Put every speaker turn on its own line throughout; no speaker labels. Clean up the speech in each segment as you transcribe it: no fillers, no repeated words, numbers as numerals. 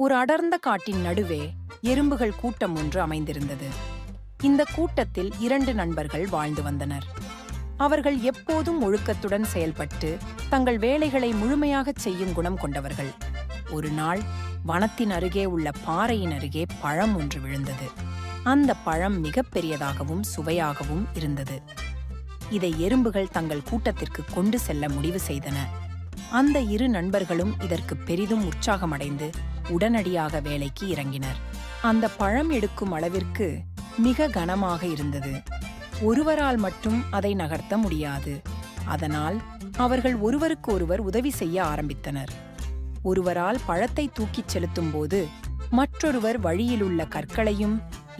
ஒரு அடர்ந்த காட்டின் நடுவே எறும்புகள் கூட்டம் ஒன்று அமைந்திருந்தது. இந்த கூட்டத்தில் 2 நண்பர்கள் வாழ்ந்து வந்தனர். அவர்கள் எப்போதும் ஒழுக்கத்துடன் செயல்பட்டு தங்கள் வேலைகளை முழுமையாகச் செய்யும் குணம் கொண்டவர்கள். ஒரு நாள் வனத்தின் அருகே உள்ள பாறையின் அருகே பழம் ஒன்று விழுந்தது. அந்த பழம் மிகப்பெரியதாகவும் சுவையாகவும் இருந்தது. இதை எறும்புகள் தங்கள் கூட்டத்திற்கு கொண்டு செல்ல முடிவு செய்தன. அந்த 2 நண்பர்களும் இதற்கு பெரிதும் உற்சாகமடைந்து உடனடியாக வேலைக்கு இறங்கினர். அந்த பழம் எடுக்கும் அளவிற்கு மிக கனமாக இருந்தது. ஒருவரால் மட்டும் அதை நகர்த்த முடியாது. அதனால் அவர்கள் ஒருவருக்கொருவர் உதவி செய்ய ஆரம்பித்தனர். ஒருவரால் பழத்தை தூக்கிச் செலுத்தும் போது மற்றொருவர் வழியிலுள்ள கற்களையும்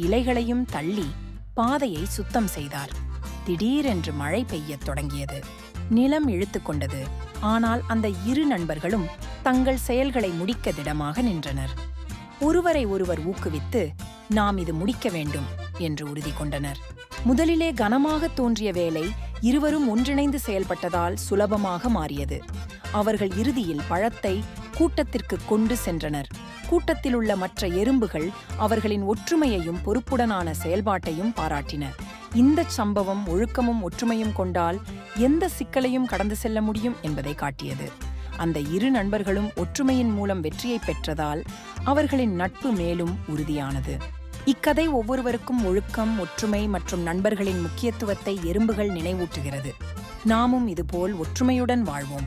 இலைகளையும் தள்ளி பாதையை சுத்தம் செய்தார். திடீரென்று மழை பெய்யத் தொடங்கியது. நிலம் இழுத்துக்கொண்டது. ஆனால் அந்த 2 நண்பர்களும் தங்கள் செயல்களை முடிக்க திடமாக நின்றனர். ஒருவரை ஒருவர் ஊக்குவித்து நாம் இது முடிக்க வேண்டும் என்று உறுதி கொண்டனர். முதலிலே கனமாக தோன்றிய வேலை இருவரும் ஒன்றிணைந்து செயல்பட்டதால் சுலபமாக மாறியது. அவர்கள் இறுதியில் பழத்தை கூட்டத்திற்கு கொண்டு சென்றனர். கூட்டத்திலுள்ள மற்ற எறும்புகள் அவர்களின் ஒற்றுமையையும் பொறுப்புடனான செயல்பாட்டையும் பாராட்டின. இந்த சம்பவம் ஒழுக்கமும் ஒற்றுமையும் கொண்டால் எந்த சிக்கலையும் கடந்து செல்ல முடியும் என்பதை காட்டியது. அந்த 2 நண்பர்களும் ஒற்றுமையின் மூலம் வெற்றியை பெற்றதால் அவர்களின் நட்பு மேலும் உறுதியானது. இக்கதை ஒவ்வொருவருக்கும் ஒழுக்கம், ஒற்றுமை மற்றும் நண்பர்களின் முக்கியத்துவத்தை எறும்புகள் நினைவூட்டுகிறது. நாமும் இதுபோல் ஒற்றுமையுடன் வாழ்வோம்.